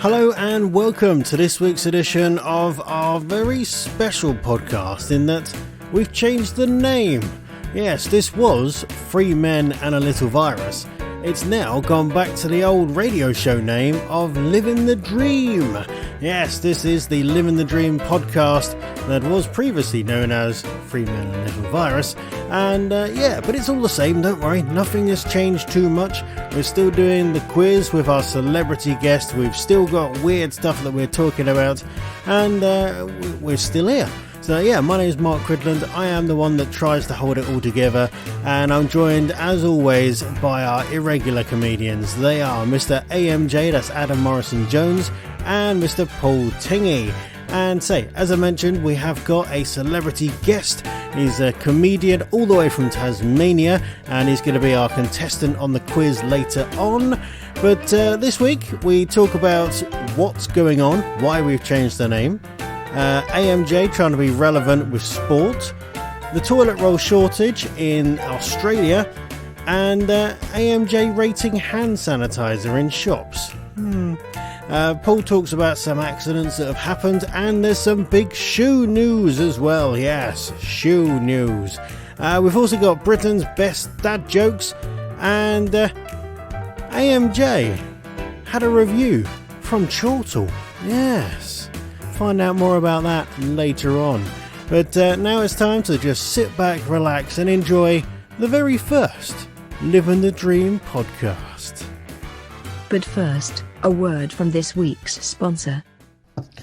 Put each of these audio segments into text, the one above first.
Hello and welcome to this week's edition of our very special podcast in that we've changed the name. Yes, this was Three Men and a Little Virus. It's now gone back to the old radio show name of Living the Dream. Yes, this is the Living the Dream podcast that was previously known as Three Men and a Little Virus. And but it's all the same, don't worry, nothing has changed too much. We're still doing the quiz with our celebrity guest. We've still got weird stuff that we're talking about, and we're still here. So yeah, my name is Mark Cridland. I am the one that tries to hold it all together, and I'm joined as always by our irregular comedians. They are Mr. AMJ, that's Adam Morrison Jones, and Mr. Paul Tingy. And as I mentioned, we have got a celebrity guest. He's a comedian all the way from Tasmania, and he's going to be our contestant on the quiz later on. But this week we talk about what's going on, why we've changed the name, AMJ trying to be relevant with sport, the toilet roll shortage in Australia, and AMJ rating hand sanitiser in shops. Paul talks about some accidents that have happened, and there's some big shoe news as well. Yes, shoe news. We've also got Britain's best dad jokes, and AMJ had a review from Chortle. Yes. Find out more about that later on. But now it's time to just sit back, relax and enjoy the very first Living the Dream podcast. But first, a word from this week's sponsor.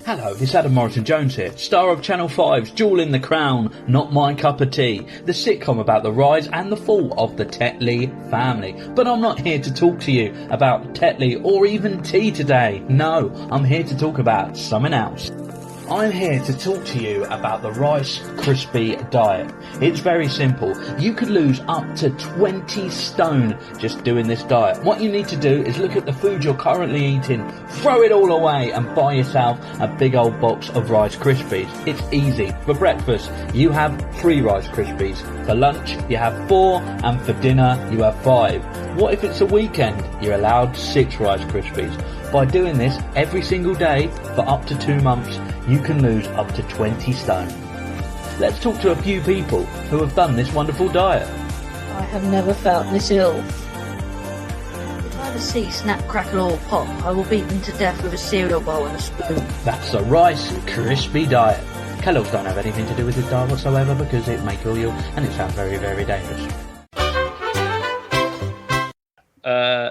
Hello, it's Adam Morrison Jones here, star of Channel 5's Jewel in the Crown, Not My Cup of Tea, the sitcom about the rise and the fall of the Tetley family. But I'm not here to talk to you about Tetley or even tea today. No, I'm here to talk about something else. I'm here to talk to you about the Rice Krispie diet. It's very simple. You could lose up to 20 stone just doing this diet. What you need to do is look at the food you're currently eating, throw it all away and buy yourself a big old box of Rice Krispies. It's easy. For breakfast, you have 3 Rice Krispies. For lunch, you have 4, and for dinner, you have 5. What if it's a weekend? You're allowed 6 Rice Krispies. By doing this every single day for up to 2 months, you can lose up to 20 stone. Let's talk to a few people who have done this wonderful diet. I have never felt this ill. If I ever see Snap, Crackle or Pop, I will beat them to death with a cereal bowl and a spoon. That's the Rice Krispie diet. Kellogg's don't have anything to do with this diet whatsoever because it may kill you and it sounds very, very dangerous.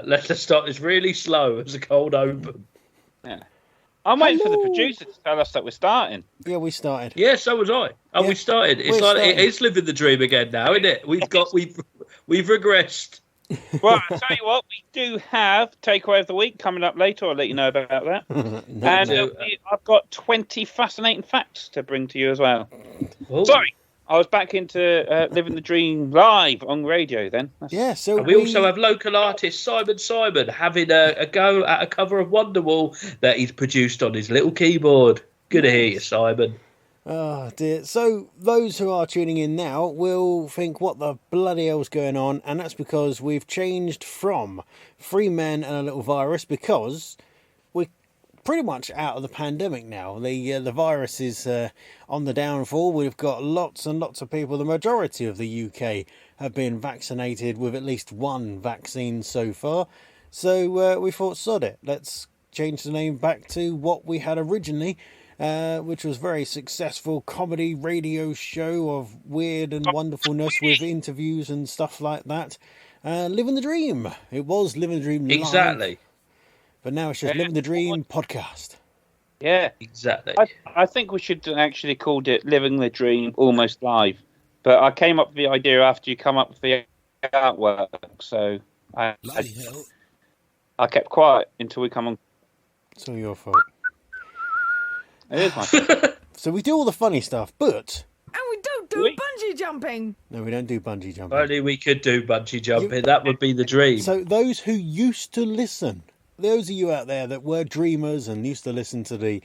Let's start this really slow as a cold open. Yeah. I'm waiting for the producer to tell us that we're starting. Yeah, we started. Yeah, so was I. And we started. It's like starting. It is living the dream again now, isn't it? We've regressed. Well, I'll tell you what, we do have Takeaway of the Week coming up later. I'll let you know about that. And I've got 20 fascinating facts to bring to you as well. Ooh. Sorry. I was back into Living the Dream live on radio then. Yeah, so and we also have local artist Simon having a go at a cover of Wonderwall that he's produced on his little keyboard. Good to hear you, Simon. Oh dear. So those who are tuning in now will think, what the bloody hell's going on? And that's because we've changed from Three Men and a Little Virus because we're pretty much out of the pandemic now. The virus is on the downfall. We've got lots and lots of people. The majority of the UK have been vaccinated with at least one vaccine so far. So we thought, sod it. Let's change the name back to what we had originally, which was very successful comedy radio show of weird and wonderfulness with interviews and stuff like that. Living the Dream. It was Living the Dream live. Exactly. But now it's just Living the Dream podcast. Yeah, exactly. I think we should actually called it Living the Dream Almost Live. But I came up with the idea after you come up with the artwork. So I kept quiet until we come on. It's all your fault. It is my fault. So we do all the funny stuff, but... And we don't do bungee jumping. No, we don't do bungee jumping. Only we could do bungee jumping. That would be the dream. So those who used to listen... Those of you out there that were dreamers and used to listen to the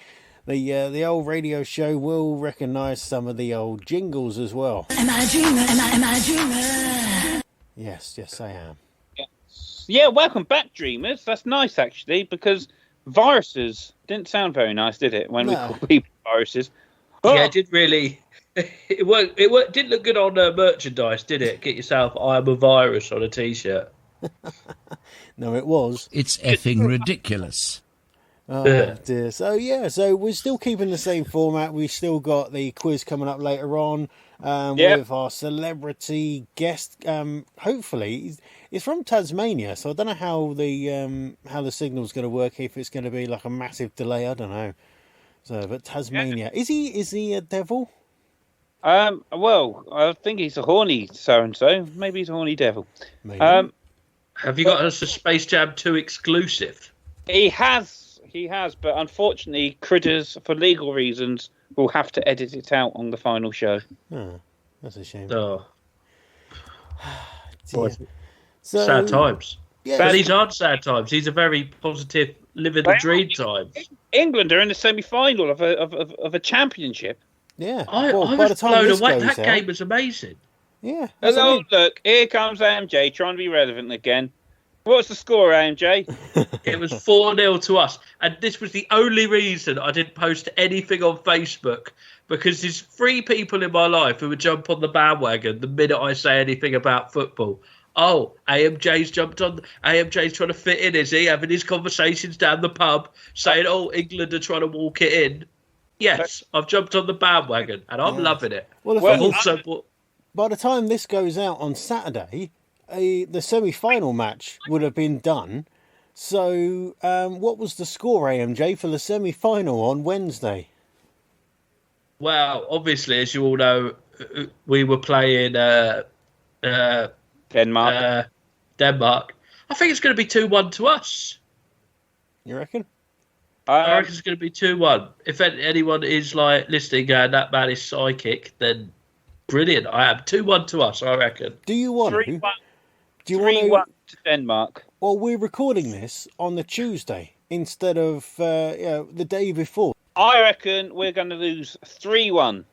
old radio show will recognise some of the old jingles as well. Am I a dreamer? Am I a dreamer? Yes, I am. Yeah, welcome back, dreamers. That's nice, actually, because Viruses didn't sound very nice, did it? When we No. call people viruses. Yeah, it did really. It worked. Didn't look good on merchandise, did it? Get yourself "I am a virus" on a T-shirt. No, it was. It's effing ridiculous. Oh, dear. So we're still keeping the same format. We've still got the quiz coming up later on with our celebrity guest. Hopefully, it's from Tasmania, so I don't know how the signal's going to work. If it's going to be like a massive delay, I don't know. So, but Tasmania, is he a devil? Well, I think he's a horny so-and-so. Maybe he's a horny devil. Maybe. Have you got us a Space Jam 2 exclusive? He has, but unfortunately, Critters, for legal reasons, will have to edit it out on the final show. Oh, that's a shame. Oh, Dear. So, sad times. Yeah, But these aren't sad times. These are very positive, living the dream times. England are in the semi-final of a championship. yeah. I by was the time blown this away. goes That out- game was amazing. Yeah. that's what I Hello, mean. look, here comes AMJ trying to be relevant again. What's the score, AMJ? It was 4-0 to us. And this was the only reason I didn't post anything on Facebook, because there's 3 people in my life who would jump on the bandwagon the minute I say anything about football. Oh, AMJ's jumped on. AMJ's trying to fit in, is he? Having his conversations down the pub, saying, oh, England are trying to walk it in. Yes, I've jumped on the bandwagon, and I'm loving it. Well, the I've thing is, also bought... by the time this goes out on Saturday, the semi-final match would have been done. So, what was the score, AMJ, for the semi-final on Wednesday? Well, obviously, as you all know, we were playing Denmark. Denmark. I think it's going to be 2-1 to us. You reckon? I reckon it's going to be 2-1. If anyone is like listening and that man is psychic, then brilliant. I am 2-1 to us, I reckon. Do you want to? 3-1 Do you want 3-1 to? to Denmark. Well, we're recording this on the Tuesday instead of the day before. I reckon we're going to lose 3-1.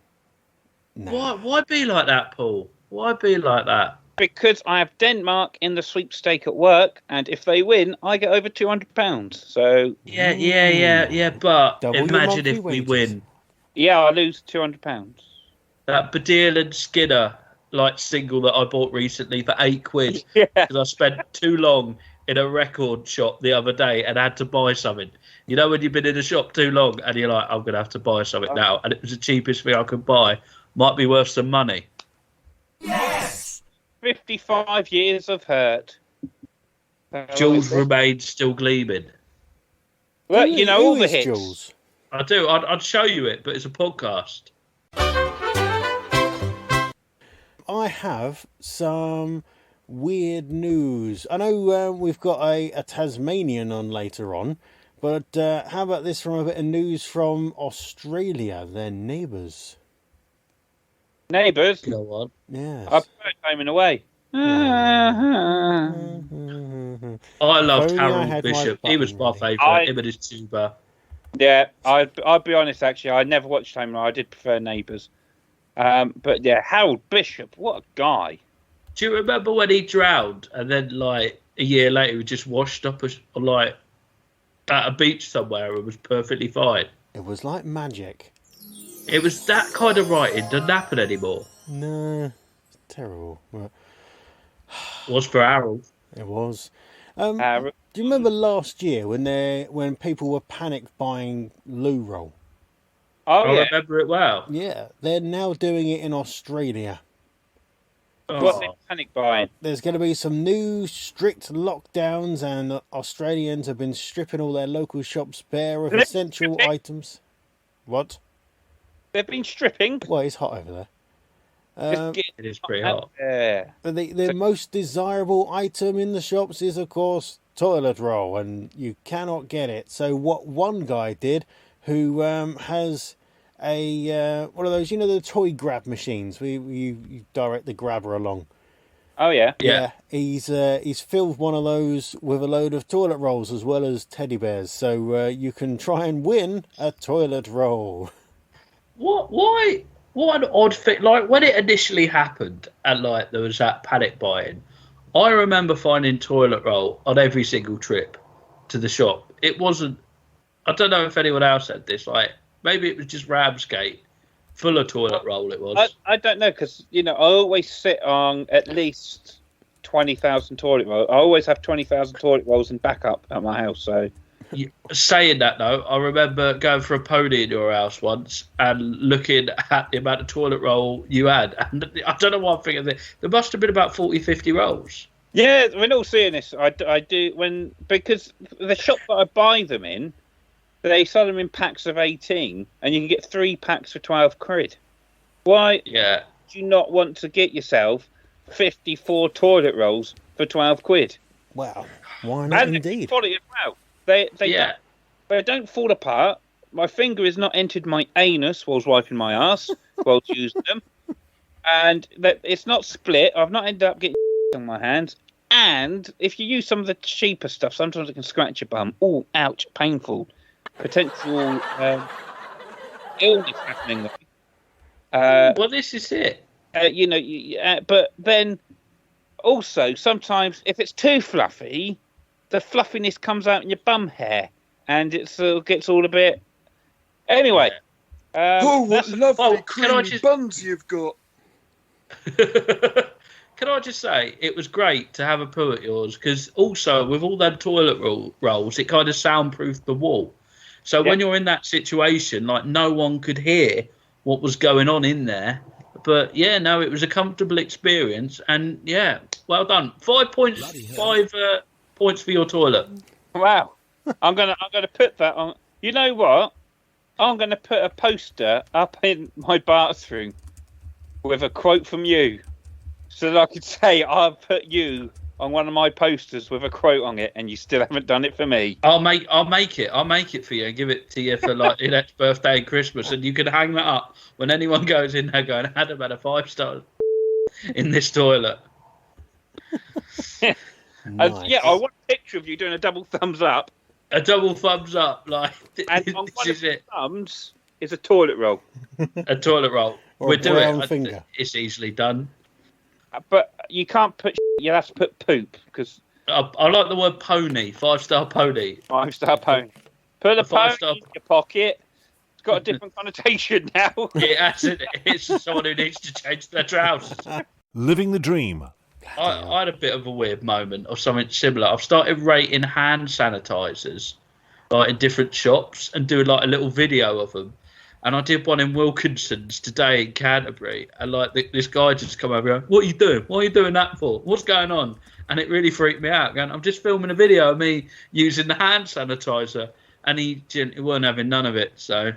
No. Why be like that, Paul? Why be like that? Because I have Denmark in the sweepstake at work, and if they win, I get over £200. So, Yeah. But Double your imagine monthly if we wages. win. yeah, I lose £200. That Badil and Skinner single that I bought recently for £8 Yeah. because I spent too long in a record shop the other day and had to buy something. You know when you've been in a shop too long and you're like, I'm going to have to buy something now, and it was the cheapest thing I could buy. Might be worth some money. 55 years of hurt. Jules remains still gleaming. Well, you know, all Who the is hits. Jules? I do. I'd show you it, but it's a podcast. I have some weird news. I know we've got a Tasmanian on later on, but how about this from a bit of news from Australia, their neighbours? Neighbours. Go on. Yes. I prefer Home and Away. I loved Only I Harold had my Bishop. He was my button ready. favourite. Him and his tuba. Yeah, I'll be honest, actually, I never watched Home and Away. I did prefer Neighbours. But yeah, Harold Bishop, what a guy. Do you remember when he drowned and then, like, a year later he just washed up, like, at a beach somewhere and was perfectly fine? It was like magic. It was that kind of writing. Doesn't happen anymore. No, it's terrible. But Was for Harold. it was. Harold. Do you remember last year when people were panicked buying loo roll? Oh, I yeah. remember it well. Yeah, they're now doing it in Australia. What Oh. they panic buying? There's going to be some new strict lockdowns, and Australians have been stripping all their local shops bare of essential items. What? They've been stripping. Well, it's hot over there. Just get It is pretty hot. Yeah. But the most desirable item in the shops is, of course, toilet roll, and you cannot get it. So what one guy did, who has a one of those, you know, the toy grab machines, where you direct the grabber along. Oh, yeah. Yeah. He's filled one of those with a load of toilet rolls as well as teddy bears, so you can try and win a toilet roll. What? Why? What an odd thing. Like, when it initially happened and, like, there was that panic buying, I remember finding toilet roll on every single trip to the shop. It wasn't I don't know if anyone else had this. Like, maybe it was just Ramsgate, full of toilet roll. It was. I don't know because I always sit on at least 20,000 toilet rolls. I always have 20,000 toilet rolls in backup at my house. So, saying that though, I remember going for a pony in your house once and looking at the amount of toilet roll you had, and I don't know why I'm thinking that there must have been about 40, 50 rolls. Yeah, in all seriousness, I do because the shop that I buy them in, they sell them in packs of 18, and you can get 3 packs for £12. Why? Yeah. Do you not want to get yourself 54 toilet rolls for £12? Wow, why not? And Indeed. quality as well. They don't fall apart. My finger has not entered my anus whilst wiping my ass whilst using them, and it's not split. I've not ended up getting on my hands. And if you use some of the cheaper stuff, sometimes it can scratch your bum. Oh, ouch, painful. Potential illness happening. Well, this is it. But then also sometimes if it's too fluffy, the fluffiness comes out in your bum hair, and it gets all a bit. Anyway. What lovely creamy buns you've got. Can I just say, it was great to have a poo at yours, because also with all them toilet rolls, it kind of soundproofed the wall. So when you're in that situation, like, no one could hear what was going on in there. But yeah, no, it was a comfortable experience, and yeah, well done. 5 points, 5 points for your toilet. Wow, I'm gonna put that on. You know what? I'm gonna put a poster up in my bathroom with a quote from you, so that I could say I've put you on one of my posters with a quote on it, and you still haven't done it for me. I'll make it for you and give it to you for like your next birthday and Christmas, and you can hang that up when anyone goes in there going, Adam had a 5-star in this toilet. Nice. Yeah, I want a picture of you doing a double thumbs up. A double thumbs up, like, and on one of the thumbs is a toilet roll. A toilet roll. Or a brown finger. It's easily done. But you can't put. You'll have to put poop because. I like the word pony. 5-star pony. 5-star pony. Put the pony in your pocket. It's got a different connotation now. It has. It's someone who needs to change their trousers. Living the dream. I had a bit of a weird moment or something similar. I've started rating hand sanitizers, like in different shops, and doing like a little video of them. And I did one in Wilkinson's today in Canterbury, and like this guy just come over and go, "What are you doing? What are you doing that for? What's going on?" And it really freaked me out. Going, "I'm just filming a video of me using the hand sanitizer," and he weren't having none of it. So,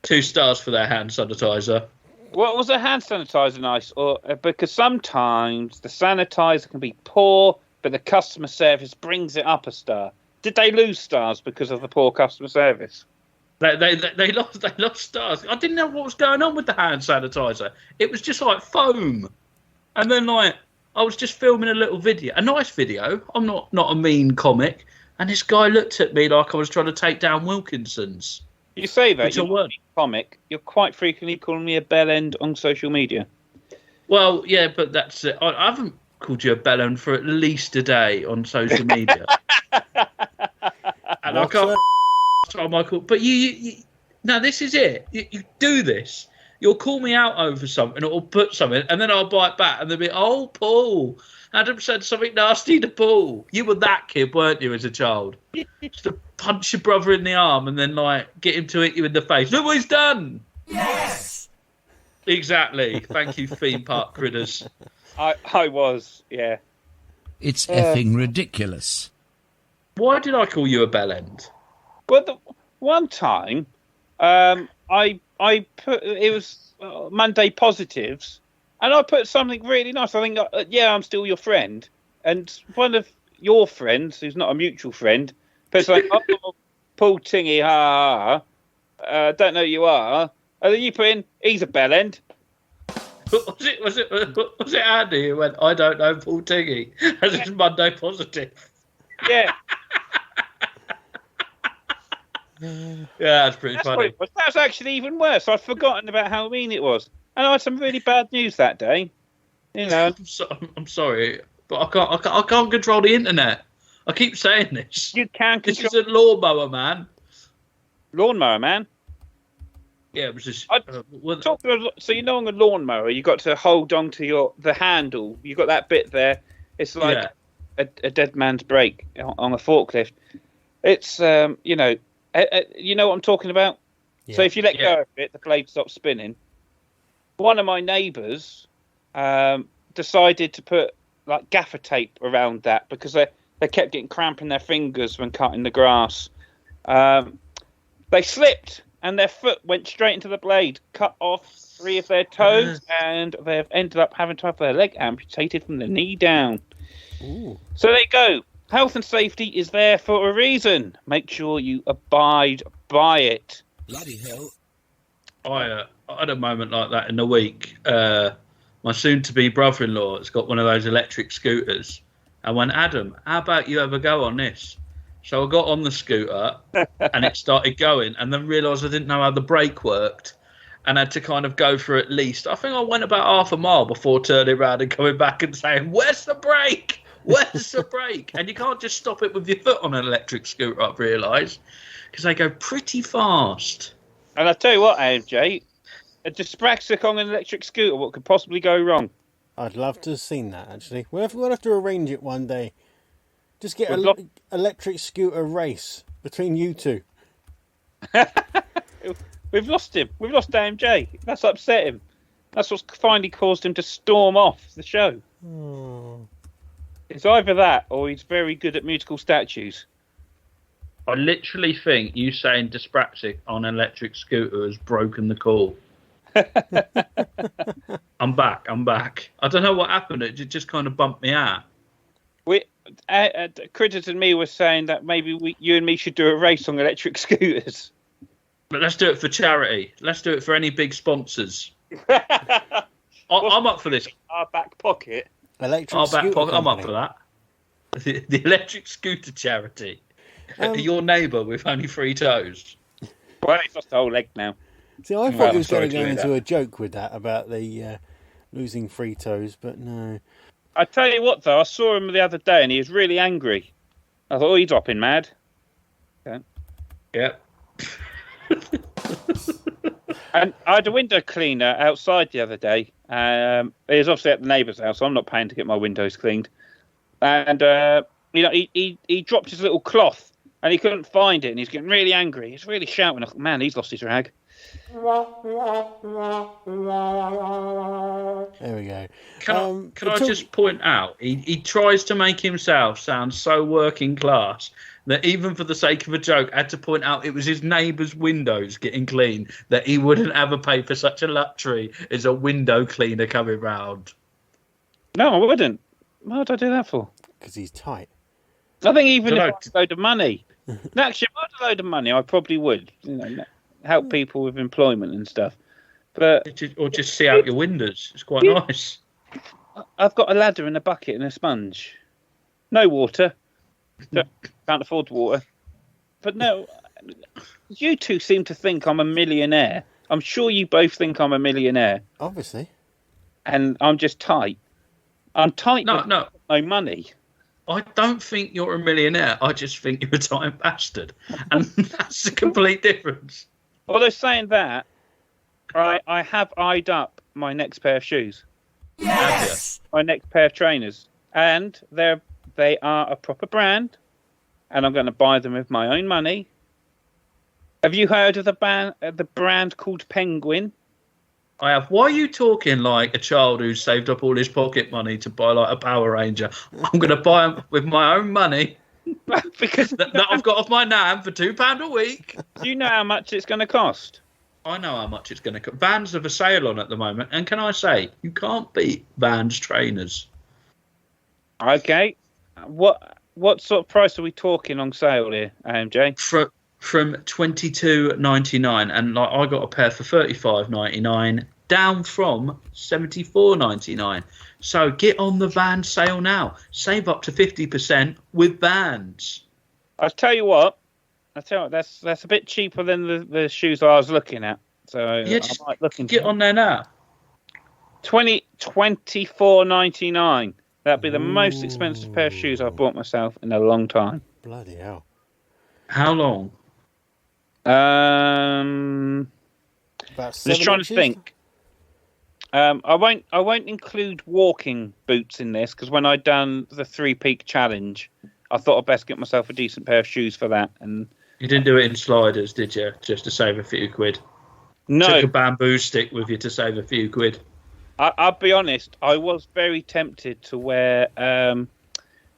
2 stars for their hand sanitizer. Well, was the hand sanitizer nice, or because sometimes the sanitizer can be poor, but the customer service brings it up a star? Did they lose stars because of the poor customer service? They lost stars. I didn't know what was going on with the hand sanitizer. It was just like foam, and then like I was just filming a little video, a nice video. I'm not a mean comic, and this guy looked at me like I was trying to take down Wilkinson's. You say that you're not a comic. You're quite frequently calling me a bell end on social media. Well, yeah, but that's it. I haven't called you a bell end for at least a day on social media, and I can't. Michael, but you now this is it. You do this. You'll call me out over something, or put something, and then I'll bite back, and they'll be, "Oh, Paul, Adam said something nasty to Paul." You were that kid, weren't you, as a child? Just to punch your brother in the arm, and then like get him to hit you in the face. Look what he's done. Yes. Exactly. Thank you, theme park critters. I was, yeah. It's effing ridiculous. Why did I call you a bell end? Well, one time, I put it was Monday positives, and I put something really nice. I think, I'm still your friend, and one of your friends, who's not a mutual friend, puts like, "Oh, Paul Tingy, ha ha ha, don't know who you are," and then you put in, "He's a bell end." Was it Andy who went, "I don't know Paul Tingy," as it's Monday positive? Yeah. Yeah, that's pretty funny. That was actually even worse. I'd forgotten about how mean it was, and I had some really bad news that day. You know, I'm sorry, but I can't control the internet. I keep saying this. You can control. This is a lawnmower, man. Lawnmower, man. Yeah, it was just. So on a lawnmower, you got to hold on to the handle. You got that bit there. It's like a dead man's brake on a forklift. It's you know what I'm talking about. Yeah. So if you let go of it, the blade stops spinning. One of my neighbours decided to put like gaffer tape around that because they kept getting cramp in their fingers when cutting the grass. They slipped and their foot went straight into the blade, cut off 3 of their toes, and they've ended up having to have their leg amputated from the knee down. Ooh. So there you go. Health and safety is there for a reason. Make sure you abide by it. Bloody hell. I had a moment like that in the week. My soon-to-be brother-in-law has got one of those electric scooters. I went, Adam, how about you have a go on this? So I got on the scooter and it started going, and then realised I didn't know how the brake worked and had to kind of go for at least, I think I went about half a mile before turning around and coming back and saying, where's the brake? Where's the brake? And you can't just stop it with your foot on an electric scooter, I've realised, because they go pretty fast. And I tell you what, AMJ, a dyspraxic on an electric scooter, what could possibly go wrong? I'd love to have seen that, actually. We'll have to arrange it one day. Just get an electric scooter race between you two. We've lost him. We've lost AMJ. That's upset him. That's what's finally caused him to storm off the show. Oh. It's either that or he's very good at musical statues. I literally think you saying dyspraxic on an electric scooter has broken the call. I'm back. I don't know what happened. It just kind of bumped me out. Critters and me were saying that maybe you and me should do a race on electric scooters. But let's do it for charity. Let's do it for any big sponsors. I'm up for this. Our back pocket. Electric scooter company. I'm up for that. The electric scooter charity. Your neighbour with only 3 toes. Well, he's lost a whole leg now. See, I thought he was going to go into a joke with that about the losing 3 toes, but no. I tell you what, though, I saw him the other day and he was really angry. I thought, he's dropping mad. Okay. Yeah. And I had a window cleaner outside the other day. It was obviously at the neighbour's house, so I'm not paying to get my windows cleaned. And, he dropped his little cloth and he couldn't find it and he's getting really angry. He's really shouting, man, he's lost his rag. There we go. Can I just point out, he tries to make himself sound so working class that even for the sake of a joke, I had to point out it was his neighbour's windows getting clean, that he wouldn't ever pay for such a luxury as a window cleaner coming round. No, I wouldn't. What would I do that for? Because he's tight. I think even if I had a load of money, actually, if I had a load of money, I probably would. Help people with employment and stuff. But or just see out your windows. It's quite nice. I've got a ladder and a bucket and a sponge. No water. Can't afford water. But no, you two seem to think I'm a millionaire. I'm sure you both think I'm a millionaire. Obviously. And I'm just tight. I'm tight with no money. I don't think you're a millionaire. I just think you're a tight bastard. And that's the complete difference. Although saying that, I have eyed up my next pair of shoes. Yes! My next pair of trainers. And they are a proper brand. And I'm going to buy them with my own money. Have you heard of the brand called Penguin? I have. Why are you talking like a child who's saved up all his pocket money to buy like a Power Ranger? I'm going to buy them with my own money. Because that I've got off my nan for £2 a week. Do you know how much it's going to cost? I know how much it's going to cost. Vans have a sale on at the moment, and can I say, you can't beat Vans trainers. Okay. What sort of price are we talking on sale here, AMJ? From $22.99, and like I got a pair for $35.99, down from $74.99. So get on the Vans sale now. Save up to 50% with Vans. I'll tell you what. That's a bit cheaper than the shoes I was looking at. So yeah, I might look into get on there now. $24.99. That'd be the most expensive pair of shoes I've bought myself in a long time. Bloody hell! How long? I'm About just 7 trying inches? to think. I won't include walking boots in this because when I done the 3-peak challenge, I thought I'd best get myself a decent pair of shoes for that. And You didn't do it in sliders, did you? Just to save a few quid. no, Took a bamboo stick with you to save a few quid. I'll be honest. I was very tempted to wear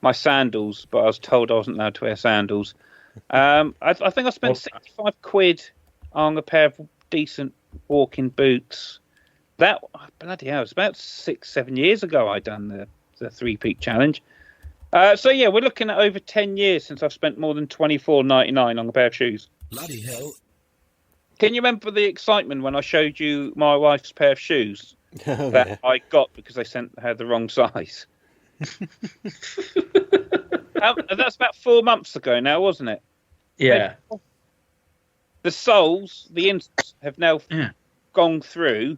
my sandals, but I was told I wasn't allowed to wear sandals. I think I spent 65 quid on a pair of decent walking boots. That bloody hell! It's about 6-7 years ago I done the 3-peak challenge. So yeah, we're looking at over 10 years since I've spent more than $24.99 on a pair of shoes. Bloody hell. Can you remember the excitement when I showed you my wife's pair of shoes Oh, that yeah. I got because they sent her the wrong size? That's about 4 months ago now, wasn't it? Yeah. The soles, the insoles, have now gone through,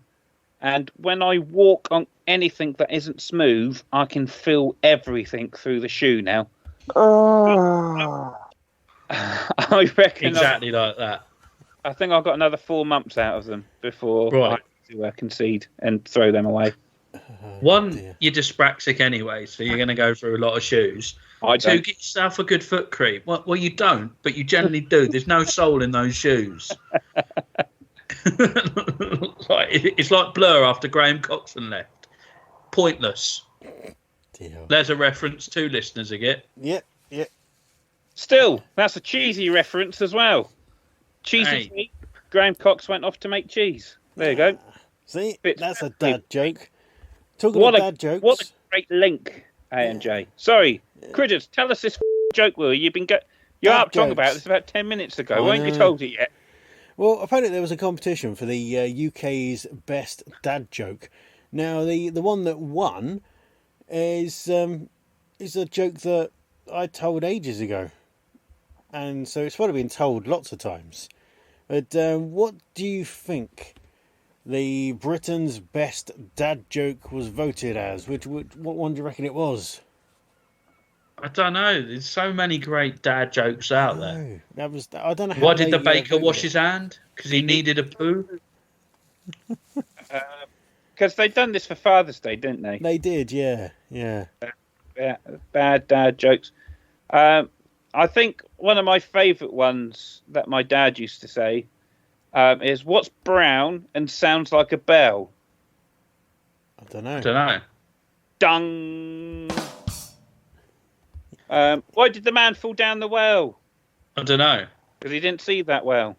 and when I walk on anything that isn't smooth, I can feel everything through the shoe now. I reckon Exactly like that. I think I've got another 4 months out of them before I have to concede and throw them away. You're dyspraxic anyway, so you're going to go through a lot of shoes. Two, get yourself a good foot cream. Well, you don't, but you generally do. There's no sole in those shoes. It's like Blur after Graham Coxon left. Pointless. Dear. There's a reference to listeners again. Yep. Still, that's a cheesy reference as well. Cheesy feet. Graham Cox went off to make cheese. There you go. See, that's a dad joke. Talking about dad jokes. What a great link, AMJ. Sorry, Critters, tell us this joke, will you? You've been you're Dad up talking jokes. about this about 10 minutes ago. I Weren't you know. told it yet? Well, apparently there was a competition for the UK's best dad joke. Now, the one that won is a joke that I told ages ago, and so it's probably been told lots of times. But what do you think the Britain's best dad joke was voted as? What one do you reckon it was? I don't know. There's so many great dad jokes out there. I don't know how. Why did the they, baker voted wash it. his hand? Because he needed a poo? Because they'd done this for Father's Day, didn't they? They did, yeah. Bad dad jokes. I think one of my favourite ones that my dad used to say is, "What's brown and sounds like a bell?" I don't know. Dung. Why did the man fall down the well? I don't know. Because he didn't see that well.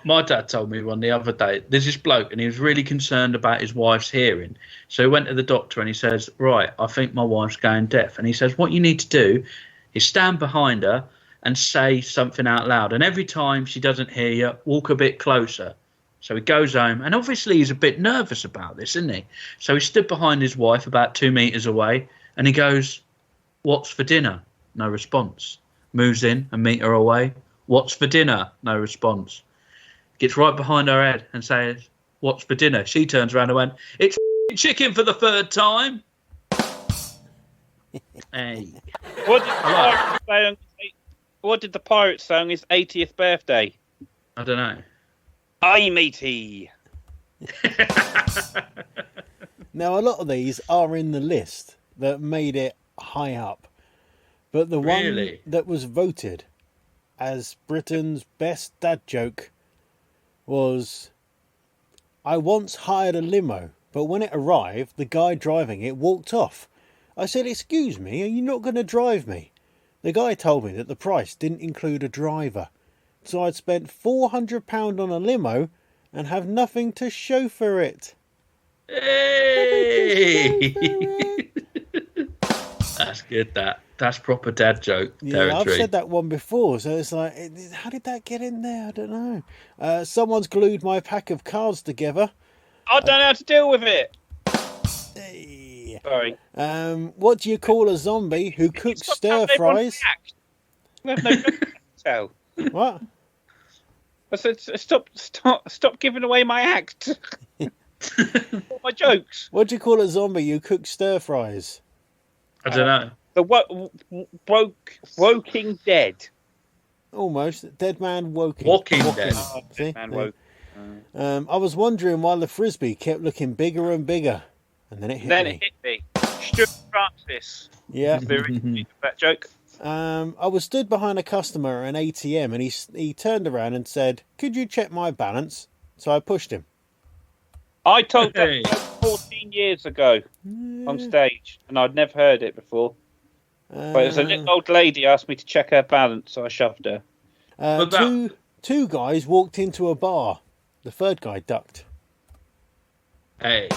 My dad told me one the other day, there's this bloke and he was really concerned about his wife's hearing. So he went to the doctor and he says, right, I think my wife's going deaf. And he says, what you need to do is stand behind her and say something out loud. And every time she doesn't hear you, walk a bit closer. So he goes home, and obviously he's a bit nervous about this, isn't he? So he stood behind his wife about 2 meters away, and he goes, what's for dinner? No response. Moves in a meter away. What's for dinner? No response. Gets right behind her head and says, what's for dinner? She turns around and went, it's chicken for the third time. Hey. What did the pirate say on his 80th birthday? I don't know. Aye, matey. Now, a lot of these are in the list that made it high up. But the one that was voted as Britain's best dad joke was, I once hired a limo, but when it arrived, the guy driving it walked off. I said, excuse me, are you not going to drive me? The guy told me that the price didn't include a driver. So I'd spent £400 on a limo and have nothing to show for it. Hey! That's good, That's proper dad joke territory. Yeah, I've said that one before, so it's like, how did that get in there? I don't know. Someone's glued my pack of cards together. I don't know how to deal with it. Hey. Sorry. What do you call a zombie who cooks stir fries? Tell. What? I said, stop giving away my act. My jokes. What do you call a zombie who cooks stir fries? I don't know. The Woking Dead. Almost. Dead man woking. Walking Dead. See? Dead man woke. I was wondering why the frisbee kept looking bigger and bigger, and then it hit me. It hit me. Stuart Francis. Yeah. Very that joke. I was stood behind a customer at an ATM, and he turned around and said, "Could you check my balance?" So I pushed him. I told that 14 years ago on stage, and I'd never heard it before. But it was a little old lady asked me to check her balance, so I shoved her. Two guys walked into a bar. The third guy ducked. Hey.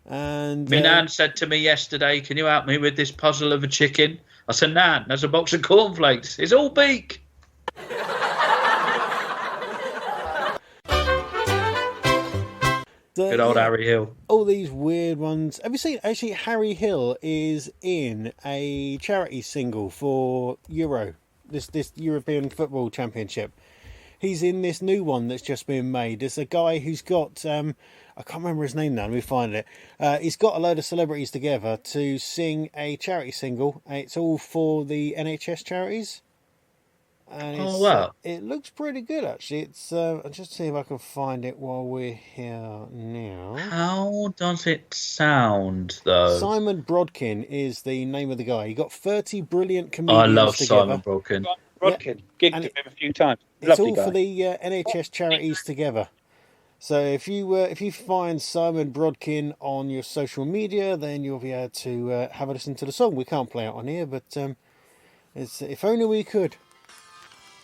And My nan said to me yesterday, "Can you help me with this puzzle of a chicken?" I said, "Nan, there's a box of cornflakes. It's all beak." Good old Harry Hill. All these weird ones. Have you seen? Actually, Harry Hill is in a charity single for Euro, this European Football Championship. He's in this new one that's just been made. There's a guy who's got, I can't remember his name now, let me find it. He's got a load of celebrities together to sing a charity single. It's all for the NHS charities. And wow. It looks pretty good, actually. It's I'll just see if I can find it while we're here now. How does it sound, though? Simon Brodkin is the name of the guy. He got 30 brilliant comedians I love together. Simon Brodkin. Gigged with him a few times. It's Lovely all guy. for the NHS charities together. So if you find Simon Brodkin on your social media, then you'll be able to have a listen to the song. We can't play it on here, but it's if only we could.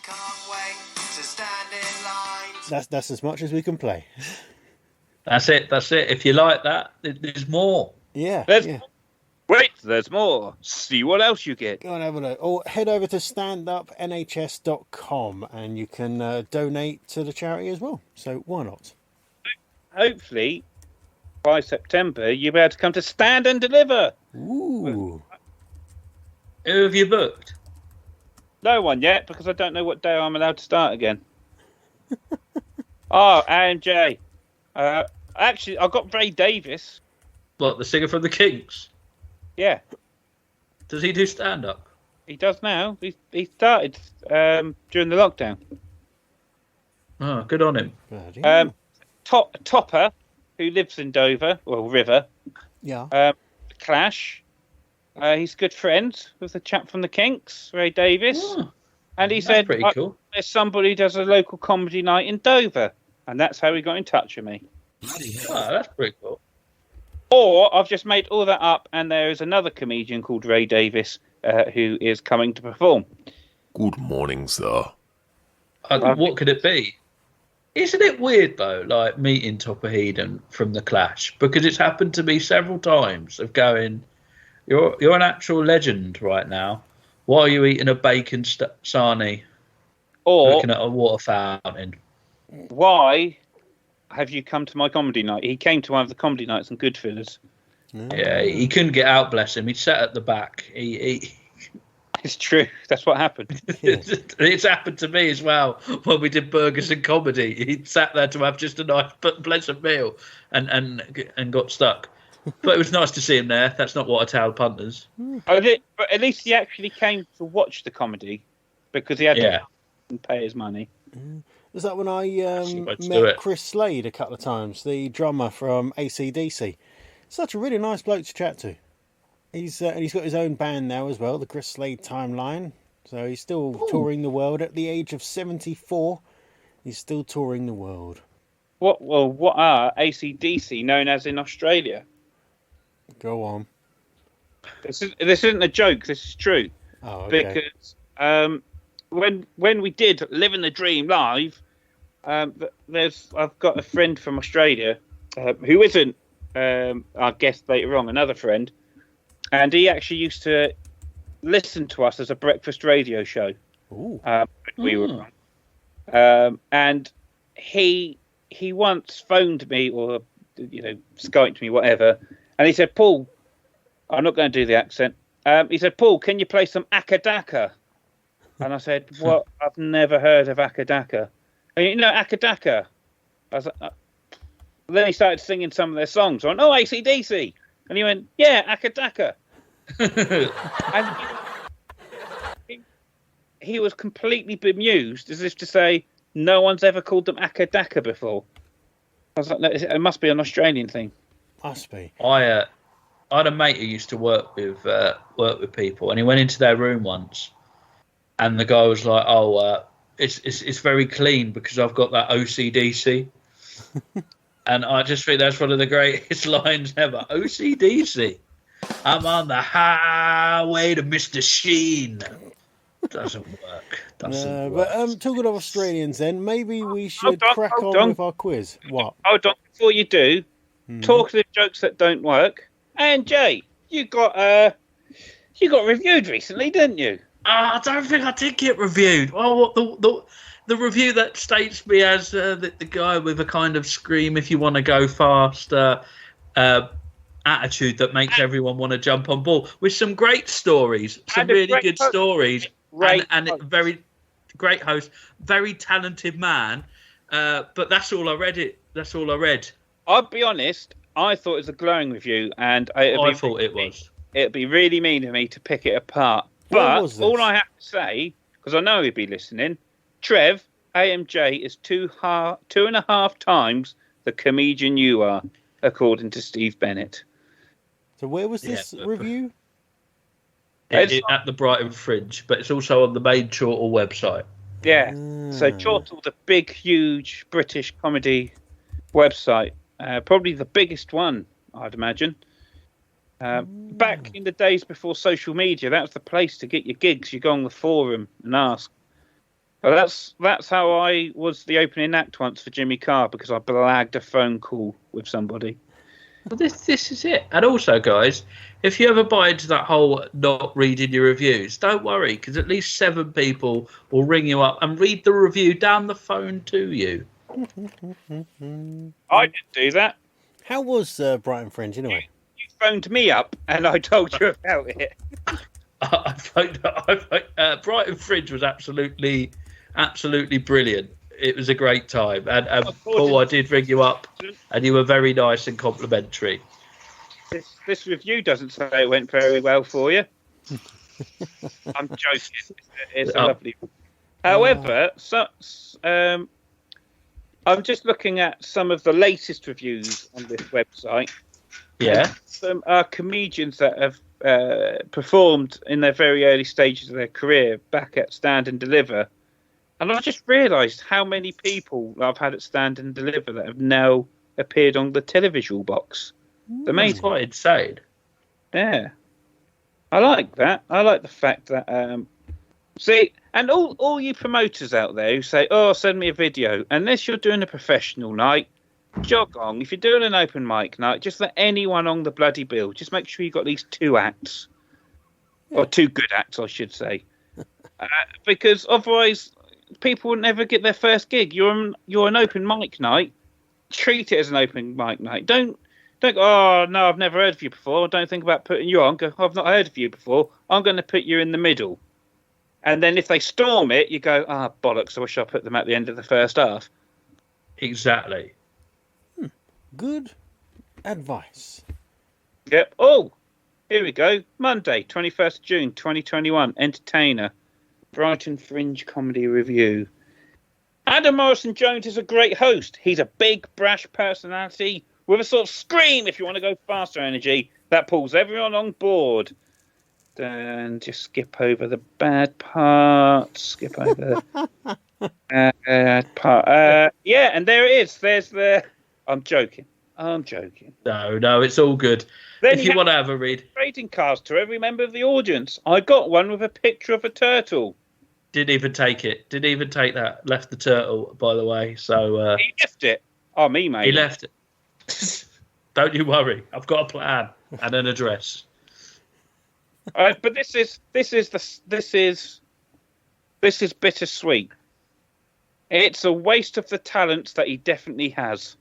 Can't wait to stand in line. That's as much as we can play. That's it. If you like that, there's more. Yeah. Wait, there's more. See what else you get. Go and have a look. Or head over to standupnhs.com and you can donate to the charity as well. So why not? Hopefully, by September, you'll be able to come to Stand and Deliver. Ooh. Who have you booked? No one yet, because I don't know what day I'm allowed to start again. AMJ. Actually, I've got Ray Davis. What, the singer from the Kinks? Yeah. Does he do stand-up? He does now. He started during the lockdown. Oh, good on him. Topper, who lives in Dover, well, River. Yeah. Clash. He's good friends with the chap from the Kinks, Ray Davis. Oh, and he said, pretty cool. There's somebody who does a local comedy night in Dover. And that's how he got in touch with me. Oh, that's pretty cool. Or I've just made all that up, and there is another comedian called Ray Davis who is coming to perform. Good morning, sir. What could it be? Isn't it weird, though, like meeting Topper Headon from The Clash? Because it's happened to me several times of going, you're an actual legend right now. Why are you eating a bacon sarnie or looking at a water fountain? Why have you come to my comedy night? He came to one of the comedy nights in Goodfellas. Yeah, he couldn't get out, bless him. He sat at the back. It's true. That's what happened. It's happened to me as well when we did Burgers and Comedy. He sat there to have just a nice but pleasant meal and got stuck. But it was nice to see him there. That's not what I tell punters. But at least he actually came to watch the comedy because he had to pay his money. Was that when I met Chris Slade a couple of times, the drummer from AC/DC? Such a really nice bloke to chat to. He's got his own band now as well, the Chris Slade Timeline. So he's still touring the world at the age of 74. He's still touring the world. What are AC/DC known as in Australia? Go on. This isn't a joke. This is true. Oh, okay. Because when we did Living the Dream live, I've got a friend from Australia who isn't our guest later on, another friend, and he actually used to listen to us as a breakfast radio show. Ooh. We were on. And he once phoned me or Skyped me, whatever, and he said, "Paul, I'm not going to do the accent." He said, "Paul, can you play some Akadaka?" And I said, "What? I've never heard of Akadaka." And you know Akadaka? I was like, Then he started singing some of their songs. I went, "Oh, AC/DC." And he went, "Yeah, Akadaka." And he was completely bemused, as if to say, no one's ever called them Akadaka before. I was like, no, it must be an Australian thing. Must be. I had a mate who used to work with people, and he went into their room once, and the guy was like, "Oh, it's very clean because I've got that OCDC." And I just think that's one of the greatest lines ever. OCDC. I'm on the highway to Mr. Sheen. Doesn't work. Doesn't work. But talking of Australians, then maybe we should crack on with our quiz. What? Hold on, before you do, talking of jokes that don't work. And Jay, you got reviewed recently, didn't you? I don't think I did get reviewed. Oh, the review that states me as the guy with a kind of scream if you want to go faster attitude that makes everyone want to jump on board with some great stories, some really good stories, and very great host, very talented man. But that's all I read. That's all I read. I'll be honest. I thought it was a glowing review, and I thought it was. It'd be really mean of me to pick it apart. But all I have to say, because I know he'd be listening, Trev, AMJ is 2.5 times the comedian you are, according to Steve Bennett. So where was this review? At the Brighton Fringe, but it's also on the main Chortle website. Yeah. So Chortle, the big, huge British comedy website. Probably the biggest one, I'd imagine. Back in the days before social media, that was the place to get your gigs. You go on the forum and ask. Well, that's how I was the opening act once for Jimmy Carr, because I blagged a phone call with somebody. Well, this is it. And also, guys, if you ever buy into that whole not reading your reviews, don't worry, because at least 7 people will ring you up and read the review down the phone to you. I didn't do that. How was Brighton Fringe anyway? You phoned me up and I told you about it. Brighton Fringe was absolutely brilliant. It was a great time. And Paul, I did ring you up and you were very nice and complimentary. This review doesn't say it went very well for you. I'm joking. It's a lovely one. However, I'm just looking at some of the latest reviews on this website. Yeah. Some are comedians that have performed in their very early stages of their career back at Stand and Deliver. And I just realised how many people I've had at Stand and Deliver that have now appeared on the televisual box. That's quite insane. Yeah. I like that. I like the fact that... see, and all you promoters out there who say, oh, send me a video, unless you're doing a professional night, jog on. If you're doing an open mic night, just let anyone on the bloody bill. Just make sure you've got at least 2 acts. Or 2 good acts, I should say. Because otherwise, people will never get their first gig. You're an open mic night. Treat it as an open mic night. Don't go, oh, no, I've never heard of you before. Don't think about putting you on. Go, I've not heard of you before. I'm going to put you in the middle. And then if they storm it, you go, bollocks, I wish I put them at the end of the first half. Exactly. Good advice. Yep. Oh, here we go. Monday, 21st June, 2021. Entertainer. Brighton Fringe Comedy Review. Adam Morrison-Jones is a great host. He's a big, brash personality with a sort of scream, if you want to go faster energy, that pulls everyone on board. And just skip over the bad parts. Skip over the bad part. Yeah, and there it is. There's the... I'm joking. No, it's all good. Then if you want to have a read. Trading cards to every member of the audience. I got one with a picture of a turtle. Didn't even take it. Didn't even take that. Left the turtle, by the way. So he left it. Oh, me, mate. He left it. Don't you worry. I've got a plan and an address. But this is bittersweet. It's a waste of the talents that he definitely has.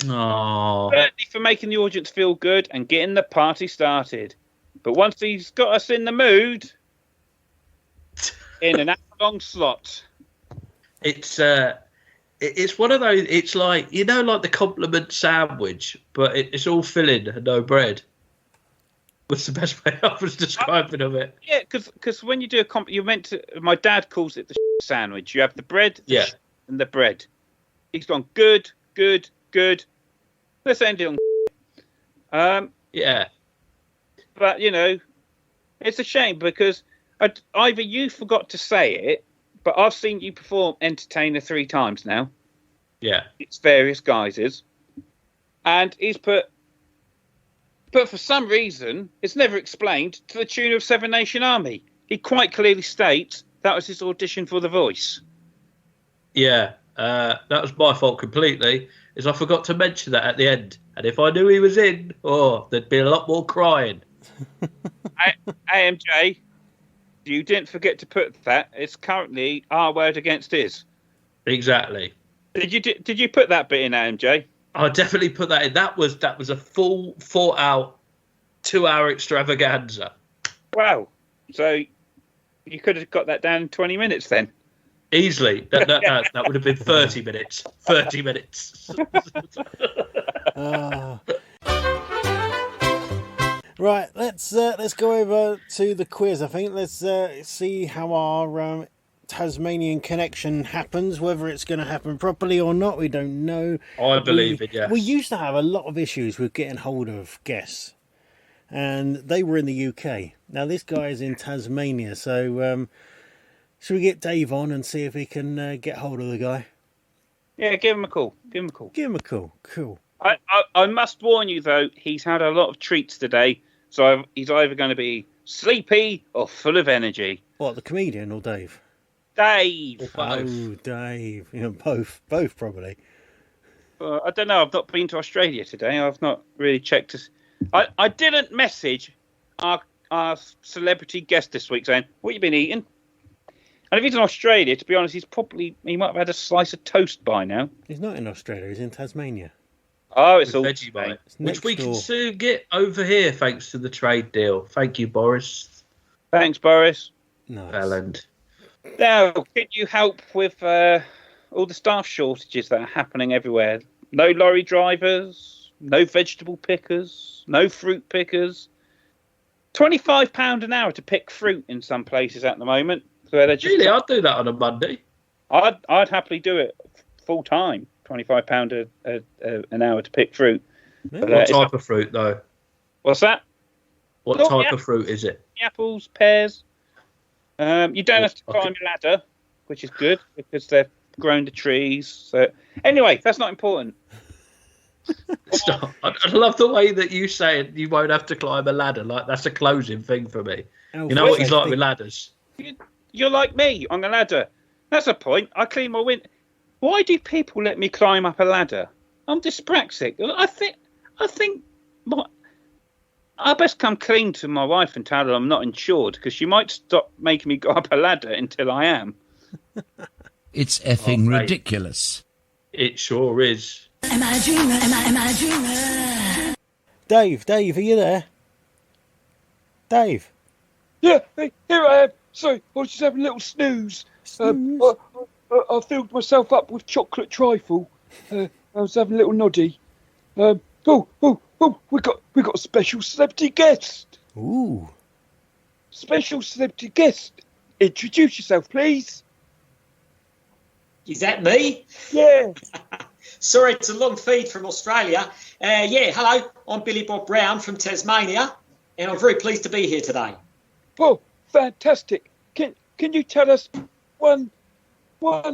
Oh. Certainly for making the audience feel good and getting the party started. But once he's got us in the mood, in an hour-long slot. It's one of those. It's like, like the compliment sandwich, but it's all filling and no bread. was the best way I was describing of it. Yeah, because when you do a you're meant to. My dad calls it the sandwich. You have the bread, and the bread. He's gone good. Let's end it on. Yeah. But it's a shame because either you forgot to say it, but I've seen you perform Entertainer 3 times now. Yeah. It's various guises, and he's put. But for some reason, it's never explained to the tune of Seven Nation Army. He quite clearly states that was his audition for The Voice. Yeah, that was my fault completely, is I forgot to mention that at the end. And if I knew he was in, there'd be a lot more crying. AMJ, you didn't forget to put that. It's currently our word against his. Exactly. Did you put that bit in, AMJ? I definitely put that in. That was a full thought out 2-hour extravaganza. Wow. So you could have got that down in 20 minutes then. Easily. That would have been 30 minutes. 30 minutes. Right, let's go over to the quiz. I think let's see how our Tasmanian connection happens. Whether it's going to happen properly or not, we don't know. I believe it. Yes. We used to have a lot of issues with getting hold of guests, and they were in the UK. Now this guy is in Tasmania, so should we get Dave on and see if he can get hold of the guy? Yeah, give him a call. Cool. I must warn you though, he's had a lot of treats today, so he's either going to be sleepy or full of energy. What, the comedian or Dave? Dave. Oh, Dave. Both probably. I don't know. I've not been to Australia today. I've not really checked. I didn't message our celebrity guest this week saying, what you been eating? And if he's in Australia, to be honest, he might have had a slice of toast by now. He's not in Australia. He's in Tasmania. Oh, it's all Vegemite, which we can soon get over here thanks to the trade deal. Thank you, Boris. Thanks, Boris. Nice. Belland. Now, can you help with all the staff shortages that are happening everywhere? No lorry drivers, no vegetable pickers, no fruit pickers. £25 an hour to pick fruit in some places at the moment. So really, I'd do that on a Monday. I'd happily do it full time. £25 an hour to pick fruit. Yeah. What type of fruit, though? What's that? What type of fruit is it? Apples, pears. You don't have to climb a ladder, which is good because they've grown the trees. So anyway, that's not important. Stop. I love the way that you say it. You won't have to climb a ladder. Like that's a closing thing for me. You know what he's like with ladders. You're like me on the ladder. That's a point. I clean my window. Why do people let me climb up a ladder? I'm dyspraxic. I think I best come clean to my wife and tell her I'm not insured because she might stop making me go up a ladder until I am. It's effing ridiculous. It sure is. Am I a dreamer? Am I a dreamer? Dave, are you there? Dave? Yeah, here I am. Sorry, I was just having a little snooze. I filled myself up with chocolate trifle. I was having a little noddy. We got a special celebrity guest. Ooh. Special celebrity guest. Introduce yourself, please. Is that me? Yeah. Sorry, it's a long feed from Australia. Hello, I'm Billy Bob Brown from Tasmania, and I'm very pleased to be here today. Oh, fantastic. Can you tell us one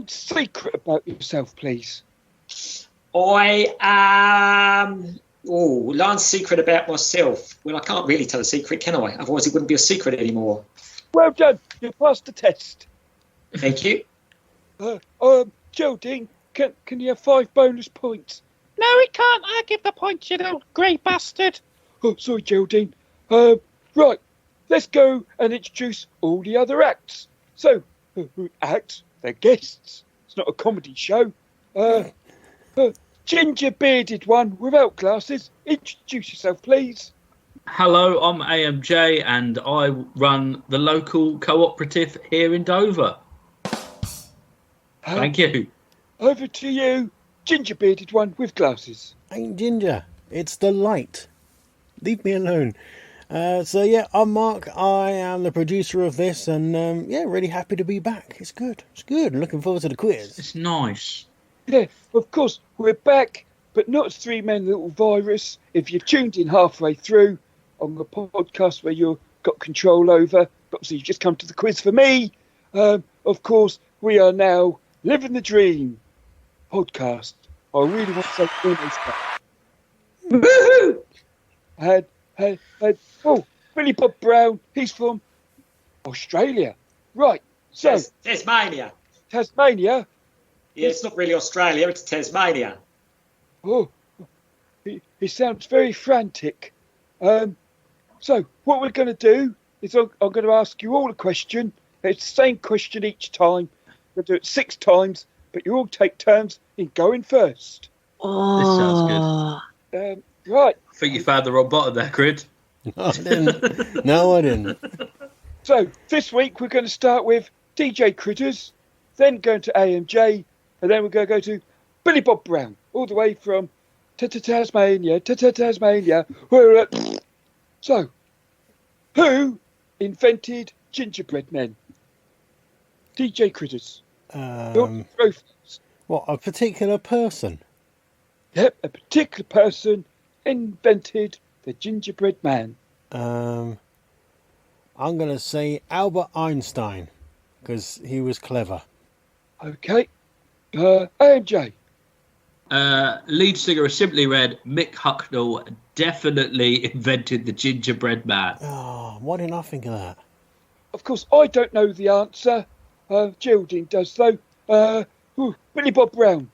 secret about yourself, please? One secret about myself. Well, I can't really tell a secret, can I? Otherwise it wouldn't be a secret anymore. Well done. You passed the test. Thank you. Geraldine, can you have 5 bonus points? No, he can't. I give the points, you little grey bastard. Oh, sorry, Geraldine. Right, let's go and introduce all the other acts. So, acts, they're guests. It's not a comedy show. Ginger-bearded one without glasses. Introduce yourself, please. Hello, I'm AMJ and I run the local cooperative here in Dover. Thank you. Over to you, ginger-bearded one with glasses. Ain't ginger. It's the light. Leave me alone. So yeah, I'm Mark. I am the producer of this, and yeah, really happy to be back. It's good. It's good. Looking forward to the quiz. It's nice. Yeah, of course, we're back, but not as Three Men Little Virus. If you've tuned in halfway through on the podcast where you've got control over, but obviously you've just come to the quiz for me. Of course, we are now Living the Dream podcast. I really want to say almost that. Woohoo! Oh, Billy Bob Brown, he's from Australia. Right, so... Tasmania. Tasmania? Yeah, it's not really Australia, it's Tasmania. Oh, he sounds very frantic. So, what we're going to do is I'm going to ask you all a question. It's the same question each time. We'll do it 6 times, but you all take turns in going first. This sounds good. Right. I think you found the wrong button there, Grid. I didn't. No, I didn't. So, this week we're going to start with DJ Critters, then going to AMJ, and then we're going to go to Billy Bob Brown, all the way from Tasmania, Tasmania. So, who invented gingerbread men? DJ Critters. What, a particular person? Yep, a particular person invented the gingerbread man. I'm going to say Albert Einstein, because he was clever. Okay. AMJ. Lead singer of Simply Red, Mick Hucknall, definitely invented the gingerbread man. Oh, why didn't I think of that? Of course, I don't know the answer. Geraldine does, though. Billy Bob Brown.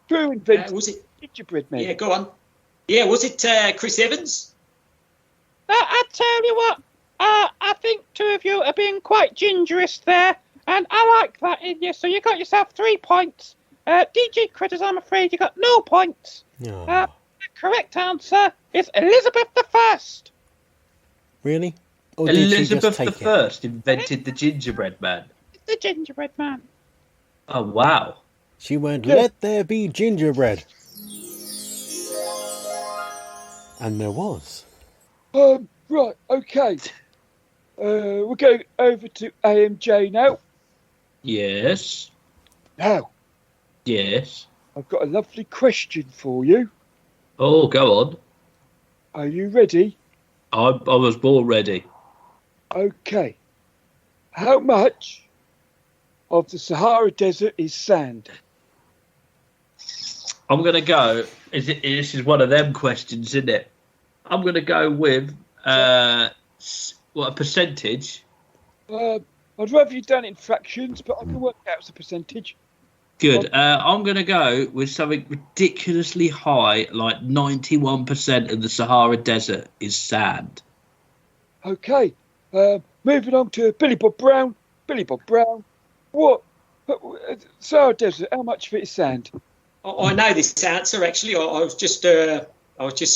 Who invented was it gingerbread man? Yeah, go on. Yeah, was it Chris Evans? I tell you what, I think 2 of you are being quite gingerist there, and I like that in you. So you got yourself 3 points. DJ Critters, I'm afraid you got no points. Oh. The correct answer is Elizabeth I. Really? Or did Elizabeth she just take I invented the gingerbread man. The gingerbread man. Oh, wow. She went, let there be gingerbread. And there was. Right, okay. We'll go over to AMJ now. Yes. Now, Yes. I've got a lovely question for you. Oh, go on. Are you ready? I was born ready. Okay. How much of the Sahara Desert is sand? I'm going to go. This is one of them questions, isn't it? I'm going to go with what, a percentage? I'd rather you done it in fractions, but I can work out as a percentage. Good. I'm going to go with something ridiculously high, like 91% of the Sahara Desert is sand. Okay. Moving on to Billy Bob Brown. Billy Bob Brown. What? Sahara Desert, how much of it is sand? I know this answer, actually. I was just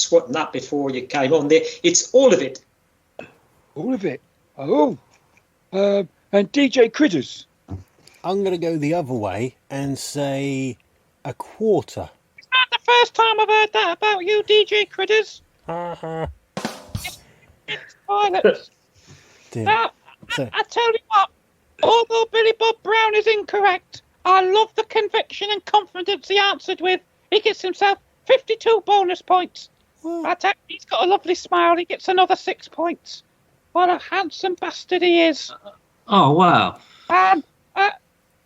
swatting up before you came on there. It's all of it. All of it? Oh. And DJ Critters. I'm going to go the other way and say a quarter. It's not the first time I've heard that about you, DJ Critters. It's violence. Now, I tell you what, although Billy Bob Brown is incorrect, I love the conviction and confidence he answered with. He gets himself 52 bonus points. He's got a lovely smile. He gets another 6 points. What a handsome bastard he is. Oh, wow.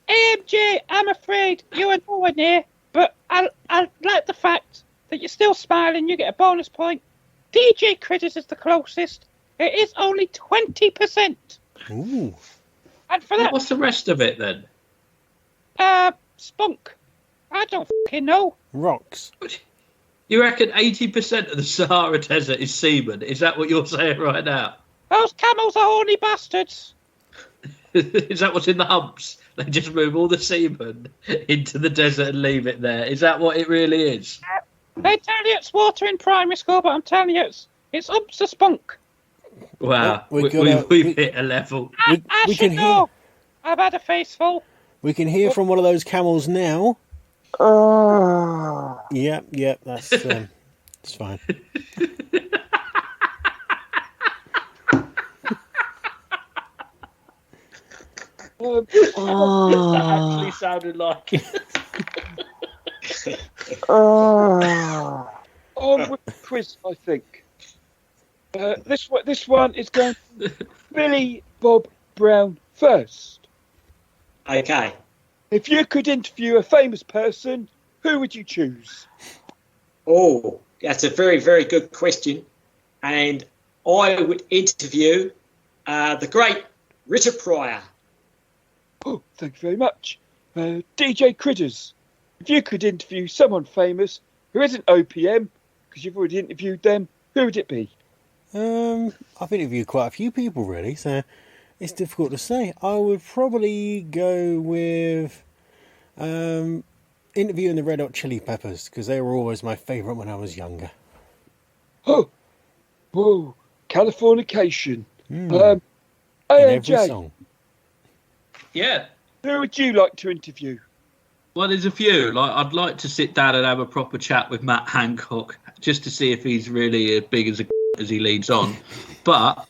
AMJ, I'm afraid you are nowhere near, but I like the fact that you're still smiling. You get a bonus point. DJ Critters is the closest. It is only 20%. Ooh. And for that, What's the rest of it then? spunk. I don't fucking know. Rocks. You reckon 80% of the Sahara Desert is semen? Is that what you're saying right now? Those camels are horny bastards. Is that what's in the humps? They just move all the semen into the desert and leave it there. Is that what it really is? They tell you it's water in primary school, but I'm telling you it's humps of spunk. Wow, we've hit a level. I should know. I've had a face full. We can hear from one of those camels now. Yep, that's it's fine. That actually sounded like it. On with the quiz, I think. This one is going to Billy Bob Brown first. Okay. If you could interview a famous person, who would you choose? Oh, that's a very, very good question. And I would interview the great Richard Pryor. Oh, thank you very much. DJ Critters, if you could interview someone famous who isn't OPM, because you've already interviewed them, who would it be? I've interviewed quite a few people, really, so it's difficult to say. I would probably go with interviewing the Red Hot Chili Peppers, because they were always my favourite when I was younger. Oh, whoa, Californication. In every AMJ, song. Yeah. who would you like to interview? Well, there's a few. Like, I'd like to sit down and have a proper chat with Matt Hancock, just to see if he's really as big as he leads on. But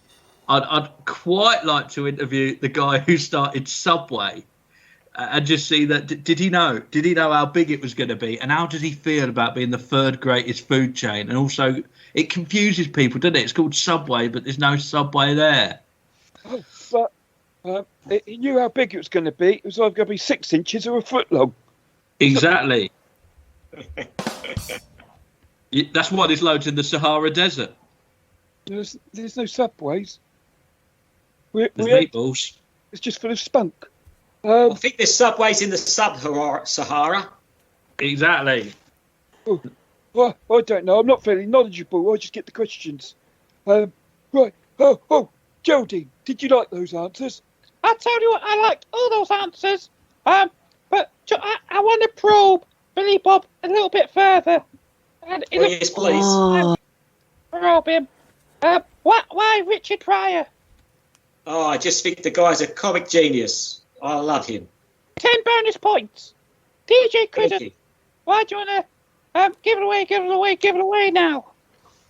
I'd quite like to interview the guy who started Subway, and just see that. Did he know how big it was going to be, and how does he feel about being the third greatest food chain? And also, it confuses people, doesn't it? It's called Subway, but there's no Subway there. But he knew how big it was going to be. It was either going to be 6 inches or a foot long. Exactly. That's why there's loads in the Sahara Desert. There's no subways. There's meatballs. It's just full of spunk. I think there's subways in the sub-Sahara. Exactly. Well, I don't know. I'm not very knowledgeable. I just get the questions. Right. Oh, Geraldine, did you like those answers? I tell you what, I liked all those answers. But I want to probe Billy Bob a little bit further. And Yes, please. Probe him. Why Richard Pryor? Oh, I just think the guy's a comic genius. I love him. 10 bonus points. DJ Critter, Thank you. why do you want to give it away now?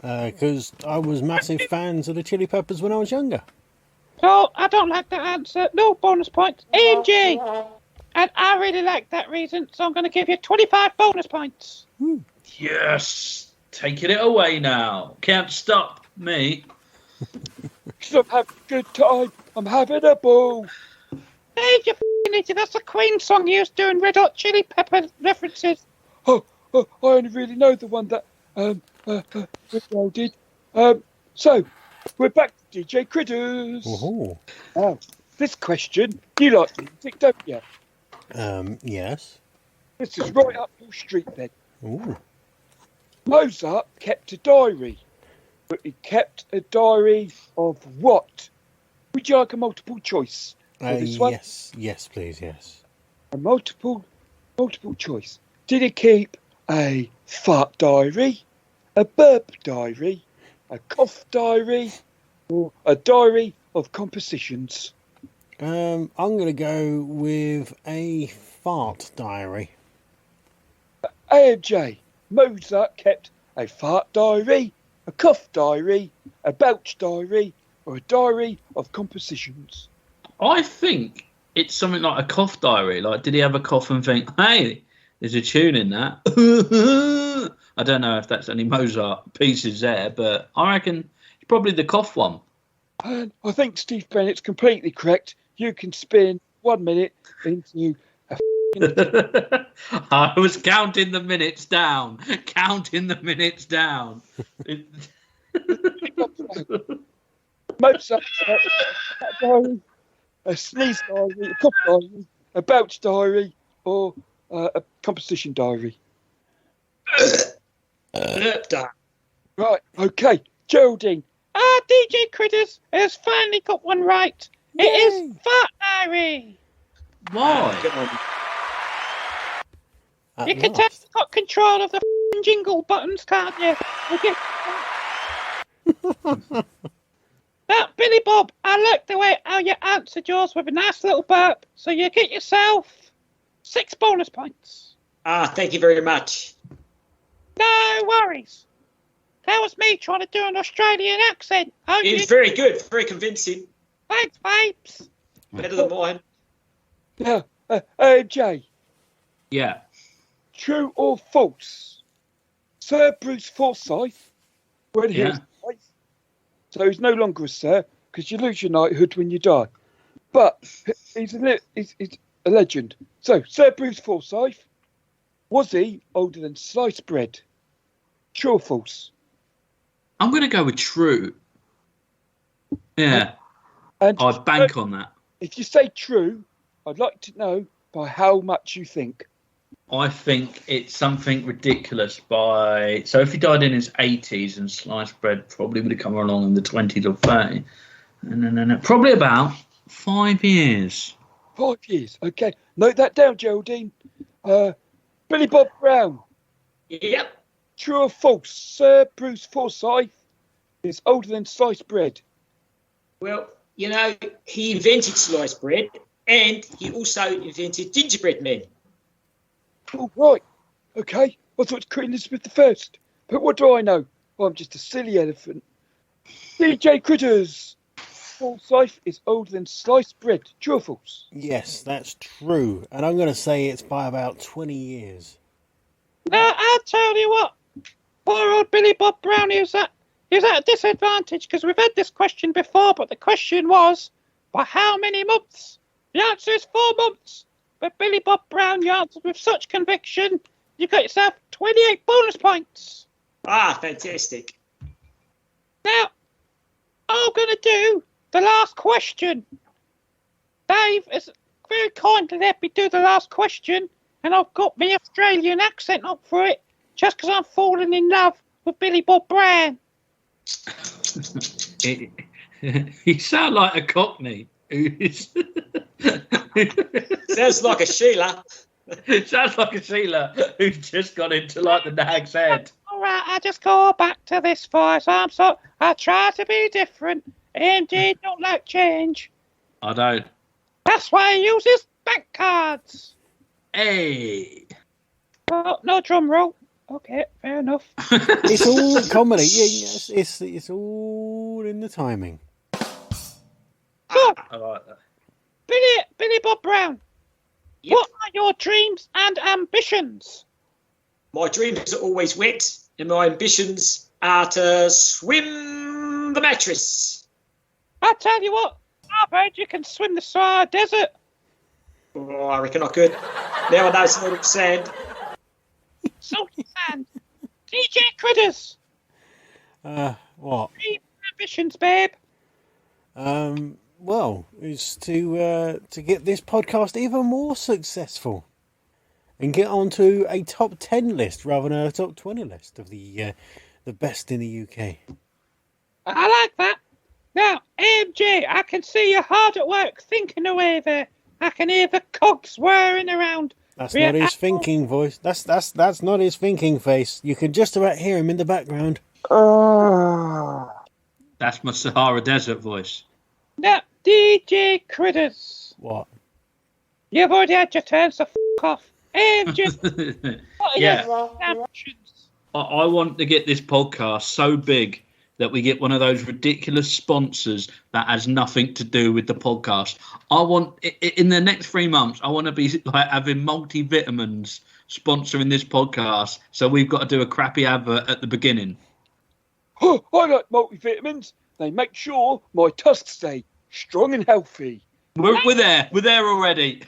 Because I was massive fans of the Chili Peppers when I was younger. No, I don't like that answer. No bonus points. AMJ. And I really like that reason, so I'm going to give you 25 bonus points. Yes. Taking it away now. Can't stop me. I'm having a good time. I'm having a ball. Hey, you f***ing idiot. That's a Queen song you was doing Red Hot Chili Pepper references. Oh, I only really know the one that Rick did. So, we're back to DJ Critters. Ooh. This question, you like music, don't you? Yes. This is right up your street then. Ooh. Mozart kept a diary, but he kept a diary of what? Would you like a multiple choice for this one? Yes, please, yes. A multiple choice. Did he keep a fart diary, a burp diary, a cough diary, or a diary of compositions? I'm going to go with a fart diary. AMJ, Mozart kept a fart diary, a cough diary, a belch diary, or a diary of compositions. I think it's something like a cough diary. Like, did he have a cough and think, hey, there's a tune in that? I don't know if that's any Mozart pieces there, but I reckon it's probably the cough one. And I think Steve Bennett's completely correct. You can spin 1 minute into a I was counting the minutes down. Mozart diary, a sneeze diary, a cough diary, a belch diary, or a composition diary. Right, okay. Geraldine. DJ Critters has finally got one right. It is fart diary. Why? At You can tell last. you've got control of the jingle buttons, can't you? Now, Billy Bob, I like the way how you answered yours with a nice little burp. So you get yourself 6 bonus points. Thank you very much. No worries. That was me trying to do an Australian accent. It was very good, very convincing. Thanks, babes. Better than mine. Now, AMJ, Yeah. true or false? Sir Bruce Forsyth, when he Yeah. was alive, so he's no longer a sir because you lose your knighthood when you die. But he's a legend. So, Sir Bruce Forsyth, was he older than sliced bread? True or false? I'm going to go with true. Yeah. And I'd bank on that. if you say true, I'd like to know by how much you think. I think it's something ridiculous by... So if he died in his 80s and sliced bread probably would have come along in the 20s or 30s. And probably about 5 years. 5 years. Okay. Note that down, Geraldine. Billy Bob Brown. Yep. True or false? Sir Bruce Forsyth is older than sliced bread. Well, you know, he invented sliced bread and he also invented gingerbread men. Oh, right. Okay. I thought it was Queen Elizabeth I. But what do I know? I'm just a silly elephant. DJ Critters. Forsyth is older than sliced bread. True or false? Yes, that's true. And I'm going to say it's by about 20 years. Now, I'll tell you what. Poor old Billy Bob Brown, he was at a disadvantage because we've had this question before, but the question was, by how many months? The answer is 4 months. But Billy Bob Brown, you answered with such conviction, you got yourself 28 bonus points. Ah, fantastic. Now, I'm going to do the last question. Dave has very kindly let me do the last question, and I've got my Australian accent up for it, just because I'm falling in love with Billy Bob Brown. You sound like a Cockney. Sounds like a Sheila. It sounds like a Sheila who's just got into like the nag's head. All right, I just go back to this voice. I try to be different. AMJ don't like change. I don't. That's why he uses bank cards. Hey. Oh, no drum roll. Okay, fair enough. It's all comedy. Yeah, it's all in the timing. So, I like that. Billy Bob Brown, Yep. what are your dreams and ambitions? My dreams are always wet, and my ambitions are to swim the mattress. I tell you what, I've heard you can swim the Sahara Desert. Oh, I reckon I could. Now I know it's not sand. Salty sand. DJ Critters. What? Dreams and ambitions, babe. Well, is to get this podcast even more successful and get onto a top 10 list rather than a top 20 list of the best in the UK. I like that. Now, AMJ, I can see you're hard at work thinking away there. I can hear the cogs whirring around. That's not his thinking voice. That's not his thinking face. You can just about hear him in the background. That's my Sahara Desert voice. Now, DJ Critters. What? You've already had your turn, so off. AMJ, what are Yeah. your ambitions? I want to get this podcast so big that we get one of those ridiculous sponsors that has nothing to do with the podcast. I want, in the next 3 months, I want to be like having multivitamins sponsoring this podcast. So we've got to do a crappy advert at the beginning. Oh, I like multivitamins. They make sure my tusks stay strong and healthy. We're there. We're there already.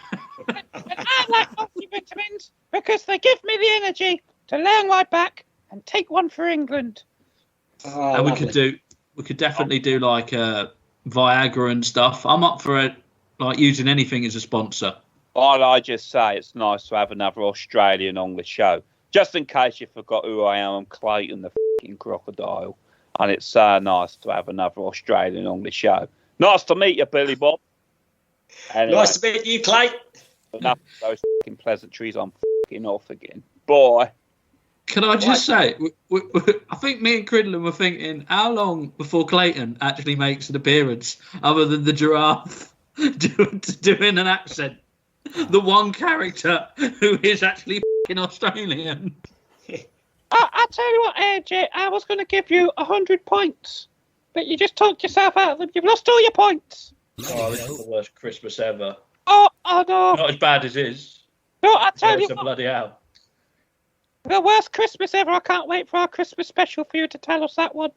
And I like multivitamins because they give me the energy to lay on my back and take one for England. Oh, And lovely. we could definitely do like Viagra and stuff. I'm up for it, like using anything as a sponsor. All I just say, it's nice to have another Australian on the show. Just in case you forgot who I am, I'm Clayton the f***ing crocodile. And it's so nice to have another Australian on the show. Nice to meet you, Billy Bob. Anyway, Nice to meet you, Clay. enough of those f***ing pleasantries. I'm f***ing off again. Bye. Can I just say, I think me and Cridlin were thinking, how long before Clayton actually makes an appearance, other than the giraffe doing an accent? The one character who is actually f***ing Australian. I tell you what, AJ, I was going to give you 100 points, but you just talked yourself out of them. You've lost all your points. Oh, this is the worst Christmas ever. Oh no! Not as bad as his. No, I tell you It's a what, bloody hell. the worst Christmas ever. I can't wait for our Christmas special for you to tell us that one.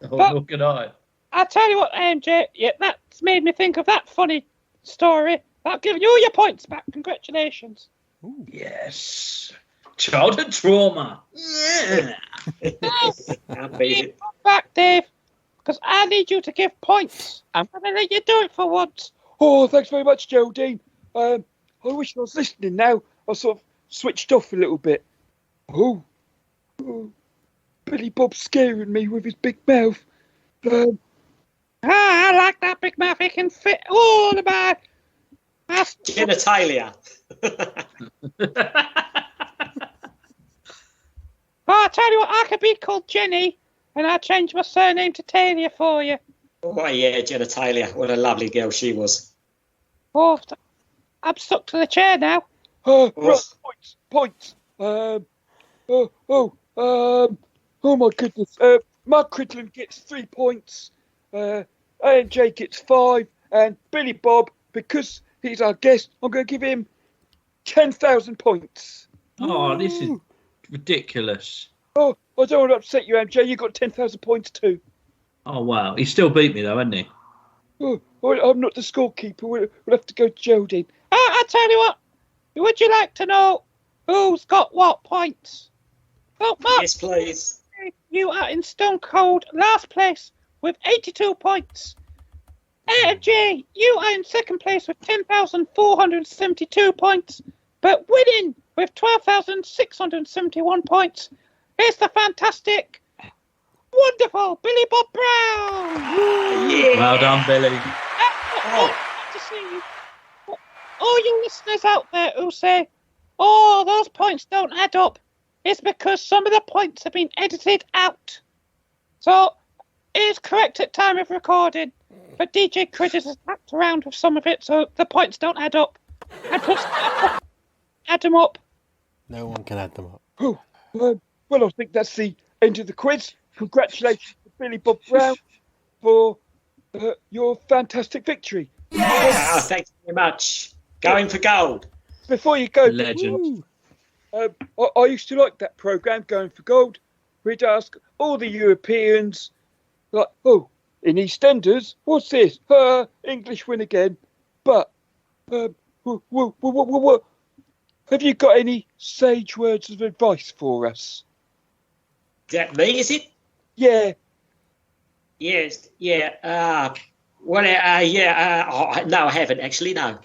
Oh, But- look at I. I tell you what, AMJ, yeah, that's made me think of that funny story. I've given you all your points back. Congratulations. Yes. Childhood trauma. Yeah. Can't beat it. Come back, Dave, because I need you to give points. I'm going to let you do it for once. Oh, thanks very much, Geraldine. I wish I was listening now. I sort of switched off a little bit. Oh. Billy Bob's scaring me with his big mouth. I like that big mouth. It can fit all of my... Genitalia. Oh, I tell you what, I could be called Jenny, and I'll change my surname to Talia for you. Oh, yeah, genitalia. What a lovely girl she was. Oh, I'm stuck to the chair now. Right, points. Oh my goodness. Mark Cridland gets 3 points. AMJ gets 5, and Billy Bob, because he's our guest, I'm going to give him 10,000 points. Oh, this is ridiculous. Oh, I don't want to upset you, MJ. You got 10,000 points too. Oh, wow. He still beat me, though, hasn't he? Oh, I'm not the scorekeeper. We'll have to go to Geraldine. I tell you what, would you like to know who's got what points? Well, Mark, Yes, please. you are in stone cold last place with 82 points. AMJ, you are in second place with 10,472 points, but winning with 12,671 points is the fantastic, wonderful Billy Bob Brown. Yeah. Well done, Billy. To see you. All you listeners out there who say, oh, those points don't add up, it's because some of the points have been edited out. So, it is correct at time of recording, but DJ Critters has hacked around with some of it, so the points don't add up. And plus, add them up. No one can add them up. Oh, well, I think that's the end of the quiz. Congratulations to Billy Bob Brown for your fantastic victory. Oh, thanks very much. Going for gold. Before you go, Legend. I used to like that programme, Going for Gold. We'd ask all the Europeans, like, oh, in EastEnders, what's this? English win again. But, have you got any sage words of advice for us? Is that me, is it? Yeah. Yes, yeah. No, I haven't actually, no.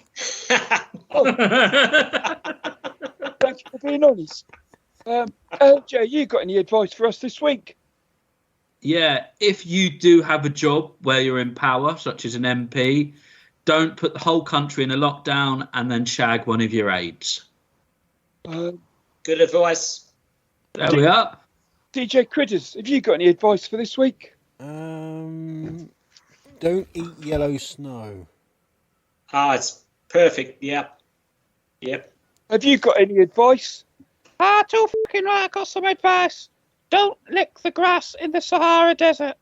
Thank you for being honest. LJ, you got any advice for us this week? Yeah, if you do have a job where you're in power, such as an MP, don't put the whole country in a lockdown and then shag one of your aides. Good advice. There we are. DJ Critters, have you got any advice for this week? Don't eat yellow snow. It's perfect. Yep. Have you got any advice? Too fucking right, I got some advice. Don't lick the grass in the Sahara Desert.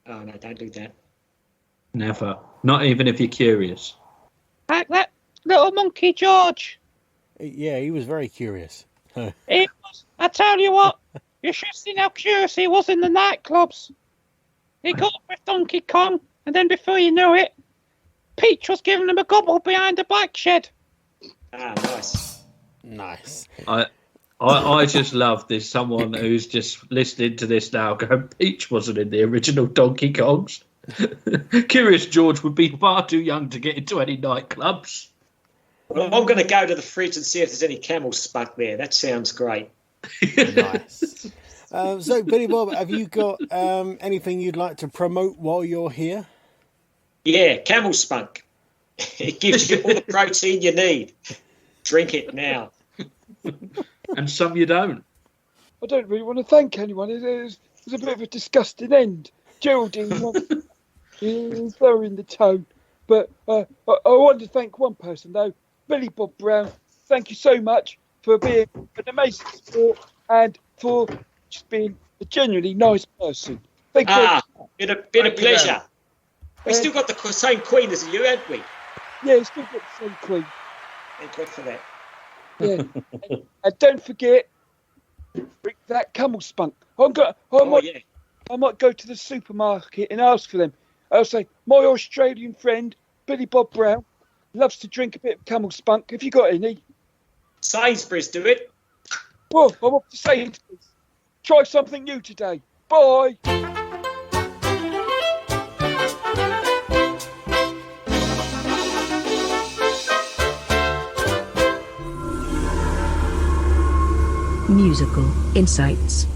Oh, no, don't do that. Never. Not even if you're curious. Like that little monkey George. Yeah, he was very curious. He was, I tell you what, you should have seen how curious he was in the nightclubs. He got up with Donkey Kong, and then before you knew it, Peach was giving him a gobble behind the bike shed. Nice. Nice. I just love this. Someone who's just listening to this now going, Peach wasn't in the original Donkey Kongs. Curious George would be far too young to get into any nightclubs. Well, I'm going to go to the fridge and see if there's any camel spunk there. That sounds great. Nice. So, Billy Bob, have you got anything you'd like to promote while you're here? Yeah, camel spunk. It gives you all the protein you need. Drink it now. And some you don't. I don't really want to thank anyone. It was a bit of a disgusting end. Geraldine is lowering the tone. But I want to thank one person, though. Billy Bob Brown, thank you so much for being an amazing sport and for just being a genuinely nice person. Thank you. Been a pleasure. We still got the same queen as you, haven't we? Yeah, it's still got the same cream. Thank God for that. Yeah. And don't forget, bring that camel spunk. I might go to the supermarket and ask for them. I'll say, my Australian friend, Billy Bob Brown, loves to drink a bit of camel spunk. Have you got any? Sainsbury's do it. Well, I'm off to Sainsbury's. Try something new today. Bye. Musical Insights.